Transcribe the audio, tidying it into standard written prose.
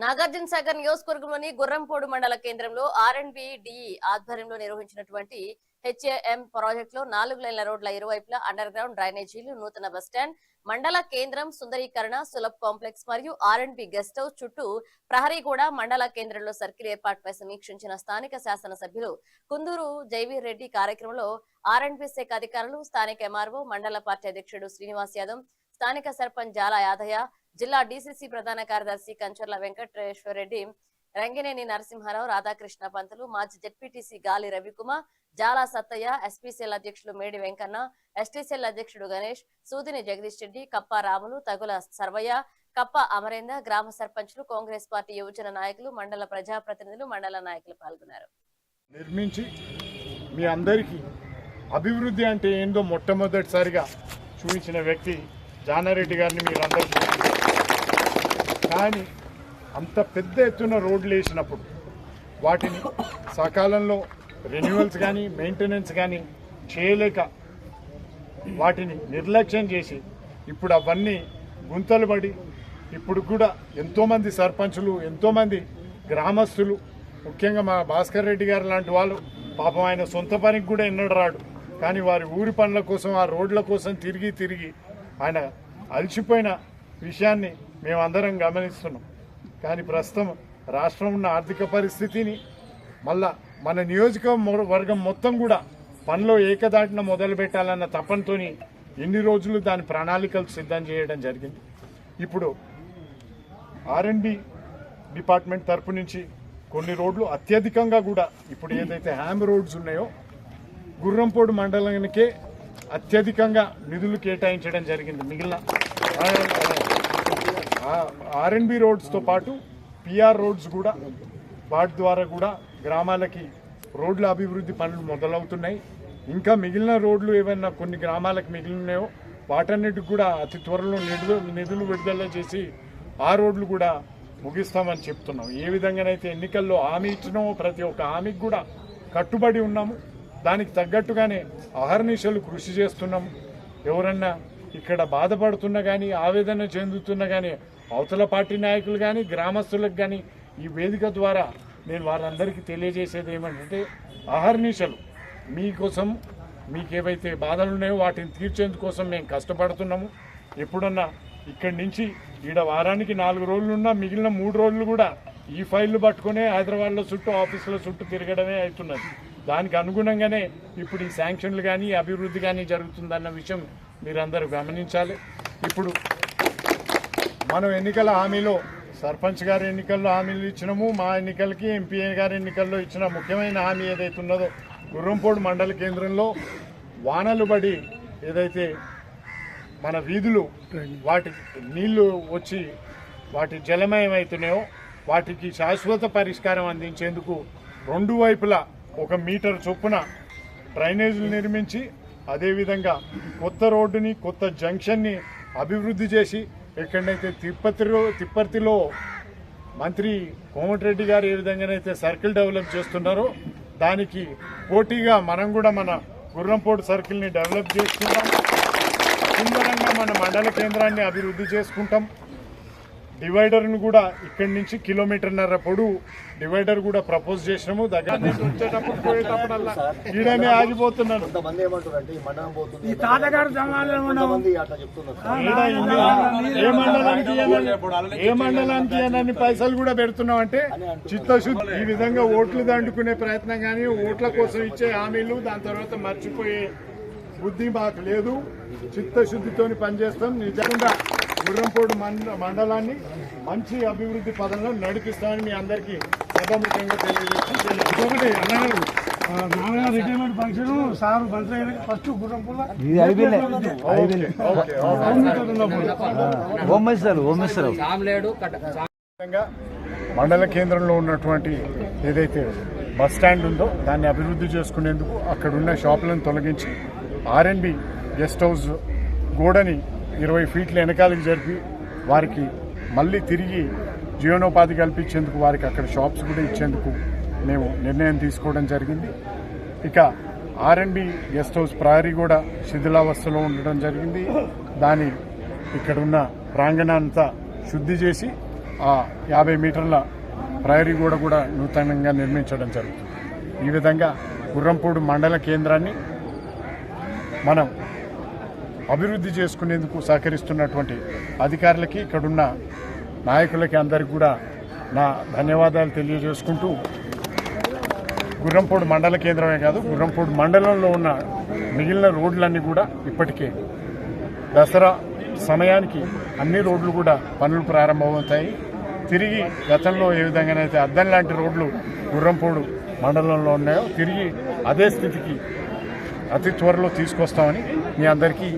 నాగార్జున సాగర్ నియోజకవర్గంలోని గుర్రంపోడు మండల కేంద్రంలో ఆర్ఎండ్బి ఆధ్వర్యంలో నిర్వహించినటువంటి హెచ్ఏఎం ప్రాజెక్టులో 4 లైన్ల రోడ్ల ఇరువైపులా అండర్ గ్రౌండ్ డ్రైనేజీలు, నూతన బస్టాండ్, మండల కేంద్రం సుందరీకరణ, సులభ్ కాంప్లెక్స్ మరియు ఆర్ఎండ్బి గెస్ట్ హౌస్ చుట్టూ ప్రహరీగూడ మండల కేంద్రంలో సర్కిల్ ఏర్పాటుపై సమీక్షించిన స్థానిక శాసనసభ్యులు కుందూరు జైవీర్ రెడ్డి కార్యక్రమంలో ఆర్ఎండ్బి శాఖ అధికారులు, స్థానిక ఎంఆర్ఓ, మండల పార్టీ అధ్యక్షుడు శ్రీనివాస్ యాదవ్, స్థానిక సర్పంచ్ జాల యాదయ్య, జిల్లా డీసీసీ ప్రధాన కార్యదర్శి కంచర్ల వెంకటేశ్వర రెడ్డి, రంగినేని నరసింహారావు, రాధాకృష్ణ పంతులు, మాజీ జెడ్పీటీసీ గాలి రవికుమార్, జాలా సత్తయ్య, ఎస్పీసీఎల్ అధ్యక్షులు మేడి వెంకన్న, ఎస్టీసీఎల్ అధ్యక్షుడు గణేష్, సూదిని జగదీష్ రెడ్డి, కప్ప రాములు, తగుల సర్వయ్య, కప్ప అమరేంద్ర, గ్రామ సర్పంచులు, కాంగ్రెస్ పార్టీ యువజన నాయకులు, మండల ప్రజాప్రతినిధులు, మండల నాయకులు పాల్గొన్నారు. నిర్మించి మీ అందరికీ అభివృద్ధి అంటే ఏందో మొట్టమొదటిసారిగా చూపించిన వ్యక్తి జానారెడ్డి గారిని మీరందరూ. కానీ అంత పెద్ద ఎత్తున రోడ్లు వేసినప్పుడు వాటిని సకాలంలో రెన్యువల్స్ కానీ మెయింటెనెన్స్ కానీ చేయలేక వాటిని నిర్లక్ష్యం చేసి ఇప్పుడు అవన్నీ గుంతలు పడి ఇప్పుడు కూడా ఎంతోమంది సర్పంచులు, ఎంతోమంది గ్రామస్తులు, ముఖ్యంగా మా భాస్కర్ రెడ్డి గారు లాంటి వాళ్ళు పాపం ఆయన సొంత పనికి కూడా ఎన్నడూ రాడు, కానీ వారి ఊరి పనుల కోసం ఆ రోడ్ల కోసం తిరిగి ఆయన అలసిపోయిన విషయాన్ని మేమందరం గమనిస్తున్నాం. కానీ ప్రస్తుతం రాష్ట్రం ఉన్న ఆర్థిక పరిస్థితిని మళ్ళా మన నియోజకవర్గం మొత్తం కూడా పనిలో ఏకదాటిన మొదలు పెట్టాలన్న తపనతో ఎన్ని రోజులు దాని ప్రణాళికలు సిద్ధం చేయడం జరిగింది. ఇప్పుడు ఆర్ఎండ్బి డిపార్ట్మెంట్ తరపు నుంచి కొన్ని రోడ్లు అత్యధికంగా కూడా ఇప్పుడు ఏదైతే హ్యామ్ రోడ్స్ ఉన్నాయో గుర్రంపోడు మండలానికే అత్యధికంగా నిధులు కేటాయించడం జరిగింది. మిగిలిన ఆర్ఎండ్బి రోడ్స్తో పాటు పిఆర్ రోడ్స్ కూడా వాటి ద్వారా కూడా గ్రామాలకి రోడ్ల అభివృద్ధి పనులు మొదలవుతున్నాయి. ఇంకా మిగిలిన రోడ్లు ఏమైనా కొన్ని గ్రామాలకు మిగిలినాయో వాటన్నిటికి కూడా అతి త్వరలో నిధులు విడుదల చేసి ఆ రోడ్లు కూడా ముగిస్తామని చెప్తున్నాం. ఏ విధంగానైతే ఎన్నికల్లో హామీ ఇచ్చినామో ప్రతి ఒక్క హామీకి కూడా కట్టుబడి ఉన్నాము. దానికి తగ్గట్టుగానే అహర్నిశలు కృషి చేస్తున్నాము. ఎవరన్నా ఇక్కడ బాధపడుతున్నా కానీ ఆవేదన చెందుతున్నా కానీ అవతల పార్టీ నాయకులు కానీ గ్రామస్తులకు కానీ ఈ వేదిక ద్వారా నేను వారందరికీ తెలియజేసేది ఏమంటే అహర్నిశలు మీకోసం మీకేవైతే బాధలు ఉన్నాయో వాటిని తీర్చేందుకోసం మేము కష్టపడుతున్నాము. ఎప్పుడన్నా ఇక్కడి నుంచి ఈడ వారానికి 4 రోజులున్నా మిగిలిన 3 రోజులు కూడా ఈ ఫైళ్లు పట్టుకునే హైదరాబాద్లో చుట్టూ ఆఫీసుల చుట్టూ తిరగడమే అవుతున్నది. దానికి అనుగుణంగానే ఇప్పుడు ఈ శాంక్షన్లు కానీ అభివృద్ధి కానీ జరుగుతుందన్న విషయం మీరందరూ గమనించాలి. ఇప్పుడు మనం ఎన్నికల హామీలో సర్పంచ్ గారి ఎన్నికల్లో హామీలు ఇచ్చినాము, మా ఎన్నికలకి ఎంపీ గారి ఎన్నికల్లో ఇచ్చిన ముఖ్యమైన హామీ ఏదైతే ఉన్నదో గుర్రంపోడు మండల కేంద్రంలో వానలు పడి ఏదైతే మన వీధులు వాటి నీళ్లు వచ్చి వాటి జలమయం అవుతున్నాయో వాటికి శాశ్వత పరిష్కారం అందించేందుకు 2 వైపులా 1 మీటర్ చొప్పున డ్రైనేజీలు నిర్మించి అదేవిధంగా కొత్త రోడ్డుని కొత్త జంక్షన్ని అభివృద్ధి చేసి ఎక్కడైతే తిప్పర్తిలో మంత్రి కోమటిరెడ్డి గారు ఏ విధంగానైతే సర్కిల్ డెవలప్ చేస్తున్నారో దానికి పోటీగా మనం కూడా మన గుర్రంపోడు సర్కిల్ని డెవలప్ చేసుకుంటాం. సుందరంగా మన మండల కేంద్రాన్ని అభివృద్ధి చేసుకుంటాం. డివైడర్ను కూడా ఇక్కడి నుంచి 1.5 కిలోమీటర్ల పొడవు డివైడర్ కూడా ప్రపోజ్ చేసినాము. దగ్గర నుంచి వచ్చేటప్పుడు పోయేటప్పుడల్లా ఈడనే ఆగిపోతున్నాను. ఏ మండలానికి ఏనని పైసలు కూడా పెడుతున్నాం అంటే చిత్తశుద్ధి. ఈ విధంగా ఓట్లు దండుకునే ప్రయత్నం కానీ ఓట్ల కోసం ఇచ్చే హామీలు దాని తర్వాత మర్చిపోయే బుద్ధి మాకు లేదు. చిత్తశుద్ధితో పనిచేస్తాం. నిజంగా గుర్రంపోడు మండలాన్ని మంచి అభివృద్ధి పదంలో నడిపిస్తామని మీ అందరికీ సభాముఖంగా తెలియజేస్తుంది. రిటైర్మెంట్ ఫంక్షన్ సార్ మంత్రి ఫస్ట్ గుర్రంపూల మండల కేంద్రంలో ఉన్నటువంటి ఏదైతే బస్ స్టాండ్ ఉందో దాన్ని అభివృద్ధి చేసుకునేందుకు అక్కడున్న షాపులను తొలగించి ఆర్ఎండ్బి గెస్ట్ హౌస్ గోడని 20 ఫీట్ల వెనకాలకి జరిపి వారికి మళ్ళీ తిరిగి జీవనోపాధి కల్పించేందుకు వారికి అక్కడ షాప్స్ కూడా ఇచ్చేందుకు మేము నిర్ణయం తీసుకోవడం జరిగింది. ఇక ఆర్ఎండ్బి గెస్ట్ హౌస్ ప్రహరీ కూడా శిథిలావస్థలో ఉండడం జరిగింది. దాని ఇక్కడున్న ప్రాంగణాన్నంతా శుద్ధి చేసి 50 మీటర్ల ప్రహరీ గోడ కూడా నూతనంగా నిర్మించడం జరుగుతుంది. ఈ విధంగా గుర్రంపూడి మండల కేంద్రాన్ని మనం అభివృద్ధి చేసుకునేందుకు సహకరిస్తున్నటువంటి అధికారులకి, ఇక్కడున్న నాయకులకి అందరికీ కూడా నా ధన్యవాదాలు తెలియజేసుకుంటూ, గుర్రంపూడి మండల కేంద్రమే కాదు, గుర్రంపూడి మండలంలో ఉన్న మిగిలిన రోడ్లన్నీ కూడా ఇప్పటికే దసరా సమయానికి అన్ని రోడ్లు కూడా పనులు ప్రారంభమవుతాయి. తిరిగి గతంలో ఏ విధంగానైతే అద్దం లాంటి రోడ్లు గుర్రంపూడి మండలంలో ఉన్నాయో తిరిగి అదే స్థితికి అతి త్వరలో తీసుకొస్తామని మీ అందరికీ